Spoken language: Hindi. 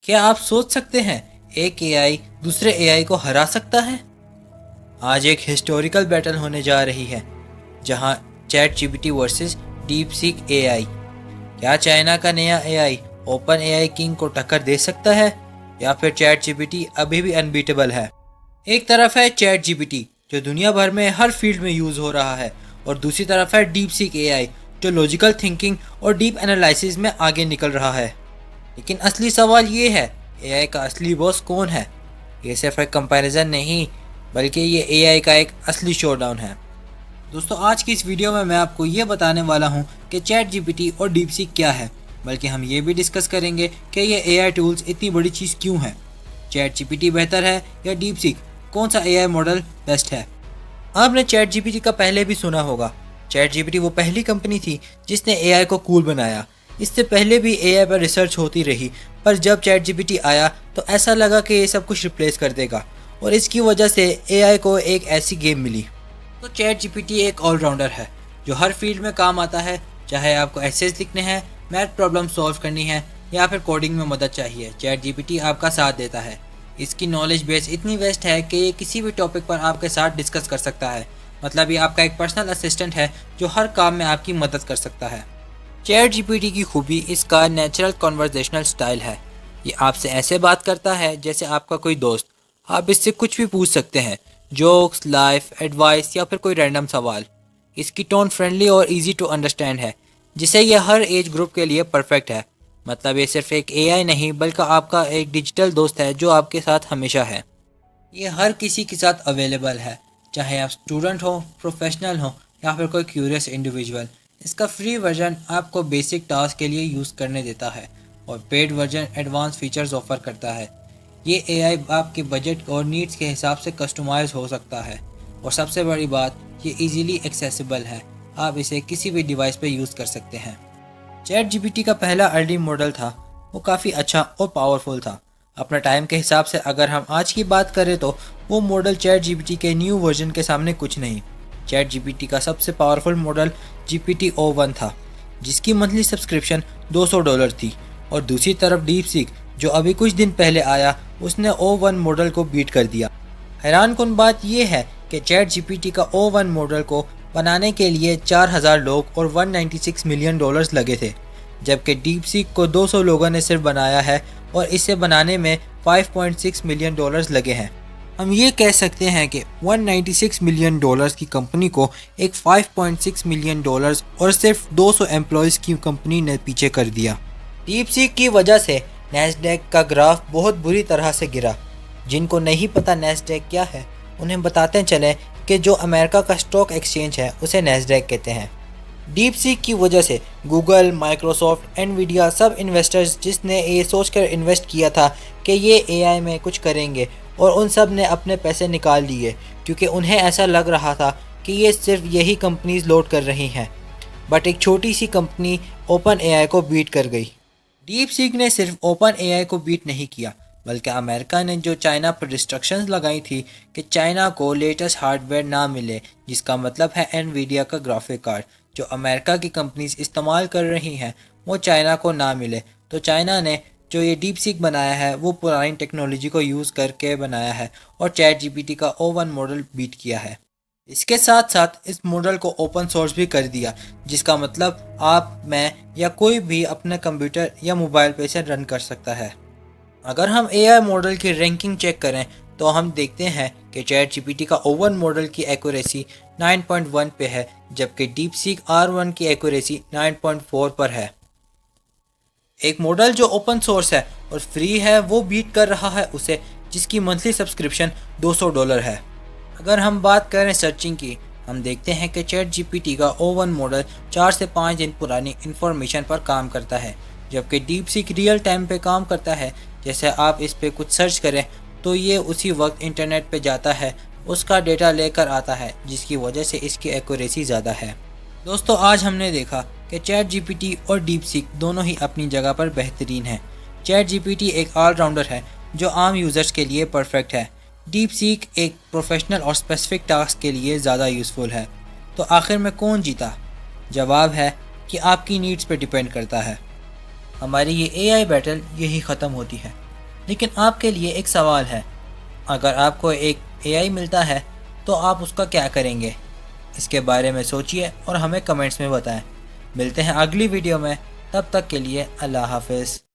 क्या आप सोच सकते हैं एक एआई दूसरे एआई को हरा सकता है? आज एक हिस्टोरिकल बैटल होने जा रही है जहां chat GPT versus deep seek AI. क्या चाइना का नया एआई ओपन एआई किंग को टक्कर दे सकता है या फिर चैट जीपीटी अभी भी अनबीटेबल है? एक तरफ है चैट जीपीटी जो दुनिया भर में हर फील्ड में यूज़ हो रहा है और दूसरी तरफ है डीप सीक एआई जो लॉजिकल थिंकिंग और डीप एनालिसिस में आगे निकल रहा है। लेकिन असली सवाल ये है, एआई का असली बॉस कौन है? ये सिर्फ एक कंपैरिजन नहीं बल्कि ये एआई का एक असली शोडाउन है। दोस्तों, आज की इस वीडियो में मैं आपको ये बताने वाला हूँ कि चैट जीपीटी और डीपसीक क्या है, बल्कि हम ये भी डिस्कस करेंगे कि ये एआई टूल्स इतनी बड़ी चीज़ क्यों है। चैट जीपीटी बेहतर है या डीपसीक? कौन सा एआई मॉडल बेस्ट है? आपने चैट जीपीटी का पहले भी सुना होगा। चैट जीपीटी वो पहली कंपनी थी जिसने एआई को कूल बनाया। इससे पहले भी एआई पर रिसर्च होती रही, पर जब चैट जीपीटी आया तो ऐसा लगा कि ये सब कुछ रिप्लेस कर देगा और इसकी वजह से एआई को एक ऐसी गेम मिली। तो चैट जीपीटी एक ऑलराउंडर है जो हर फील्ड में काम आता है। चाहे आपको एसेस लिखने हैं, मैथ प्रॉब्लम सॉल्व करनी है या फिर कोडिंग में मदद चाहिए, चैट जीपीटी आपका साथ देता है। इसकी नॉलेज बेस इतनी वेस्ट है कि ये किसी भी टॉपिक पर आपके साथ डिस्कस कर सकता है। मतलब ये आपका एक पर्सनल असिस्टेंट है जो हर काम में आपकी मदद कर सकता है। चैट जीपीटी की खूबी इसका नेचुरल कन्वर्सेशनल स्टाइल है। ये आपसे ऐसे बात करता है जैसे आपका कोई दोस्त। आप इससे कुछ भी पूछ सकते हैं, जोक्स, लाइफ एडवाइस या फिर कोई रैंडम सवाल। इसकी टोन फ्रेंडली और इजी टू अंडरस्टैंड है, जिससे यह हर एज ग्रुप के लिए परफेक्ट है। मतलब ये सिर्फ एक एआई नहीं बल्कि आपका एक डिजिटल दोस्त है जो आपके साथ हमेशा है। ये हर किसी के साथ अवेलेबल है, चाहे आप स्टूडेंट हो, प्रोफेशनल हो या फिर कोई क्यूरियस इंडिविजुअल। इसका फ्री वर्जन आपको बेसिक टास्क के लिए यूज़ करने देता है और paid version advance features offer करता है। ये एआई आपके बजट और नीड्स के हिसाब से कस्टमाइज हो सकता है और सबसे बड़ी बात, ये इजीली एक्सेसिबल है। आप इसे किसी भी डिवाइस पे यूज़ कर सकते हैं। चैट जीपीटी का पहला अर्ली मॉडल था, वो काफ़ी अच्छा और पावरफुल था। अपने टाइम के हिसाब से अगर हम आज की बात करें तो वो मॉडल चैट जीपीटी के न्यू वर्जन के सामने कुछ नहीं। चैट जीपीटी का सबसे पावरफुल मॉडल GPT-o1 था, जिसकी मंथली सब्सक्रिप्शन $200 थी। और दूसरी तरफ डीपसीक जो अभी कुछ दिन पहले आया, उसने O1 मॉडल को बीट कर दिया। हैरानकुन बात यह है कि चैट जीपीटी का O1 मॉडल को बनाने के लिए 4000 लोग और $196 मिलियन लगे थे, जबकि डीपसीक को 200 लोगों ने सिर्फ बनाया है और इसे बनाने में $5.6 मिलियन लगे हैं। हम ये कह सकते हैं कि $196 मिलियन की कंपनी को एक $5.6 मिलियन और सिर्फ 200 एम्प्लॉयज़ की कंपनी ने पीछे कर दिया। डीपसीक की वजह से नैस्डैक का ग्राफ बहुत बुरी तरह से गिरा। जिनको नहीं पता नैस्डैक क्या है, उन्हें बताते चलें कि जो अमेरिका का स्टॉक एक्सचेंज है उसे नैस्डैक कहते हैं। डीपसीक की वजह से गूगल, माइक्रोसॉफ्ट, एनवीडिया सब इन्वेस्टर्स जिसने ये सोचकर इन्वेस्ट किया था कि ये एआई में कुछ करेंगे, और उन सब ने अपने पैसे निकाल लिए क्योंकि उन्हें ऐसा लग रहा था कि ये सिर्फ यही कंपनीज लोड कर रही हैं। बट एक छोटी सी कंपनी ओपन एआई को बीट कर गई। डीपसीक ने सिर्फ ओपन एआई को बीट नहीं किया, बल्कि अमेरिका ने जो चाइना पर रिस्ट्रिक्शंस लगाई थी कि चाइना को लेटेस्ट हार्डवेयर ना मिले, जिसका मतलब है एनवीडिया का ग्राफिक कार्ड जो अमेरिका की कंपनीज इस्तेमाल कर रही हैं वो चाइना को ना मिले, तो चाइना ने जो ये डीपसीक बनाया है वो पुरानी टेक्नोलॉजी को यूज़ करके बनाया है और चैट जीपीटी का O1 मॉडल बीट किया है। इसके साथ साथ इस मॉडल को ओपन सोर्स भी कर दिया, जिसका मतलब आप, मैं या कोई भी अपने कंप्यूटर या मोबाइल पे इसे रन कर सकता है। अगर हम एआई मॉडल की रैंकिंग चेक करें तो हम देखते हैं कि चैट जीपीटी का O1 मॉडल की एक्यूरेसी 9.1 पे है, जबकि डीपसीक R1 की एक्यूरेसी 9.4 पर है। एक मॉडल जो ओपन सोर्स है और फ्री है वो बीट कर रहा है उसे जिसकी मंथली सब्सक्रिप्शन $200 है। अगर हम बात करें सर्चिंग की, हम देखते हैं कि चैट जीपीटी का O1 मॉडल 4 से 5 दिन पुरानी इंफॉर्मेशन पर काम करता है, जबकि डीपसीक रियल टाइम पे काम करता है। जैसे आप इस पे कुछ सर्च करें तो ये उसी वक्त इंटरनेट पे जाता है, उसका डेटा लेकर आता है, जिसकी वजह से इसकी एक्यूरेसी ज़्यादा है। दोस्तों, आज हमने देखा कि चैट जीपीटी और डीपसीक दोनों ही अपनी जगह पर बेहतरीन हैं। चैट जीपीटी एक ऑलराउंडर है जो आम यूज़र्स के लिए परफेक्ट है। डीपसीक एक प्रोफेशनल और स्पेसिफिक टास्क के लिए ज़्यादा यूज़फुल है। तो आखिर में कौन जीता? जवाब है कि आपकी नीड्स पर डिपेंड करता है। हमारी ये एआई बैटल यही ख़त्म होती है। लेकिन आपके लिए एक सवाल है, अगर आपको एक एआई मिलता है तो आप उसका क्या करेंगे? इसके बारे में सोचिए और हमें कमेंट्स में बताएं। मिलते हैं अगली वीडियो में, तब तक के लिए अल्लाह हाफ़िज़।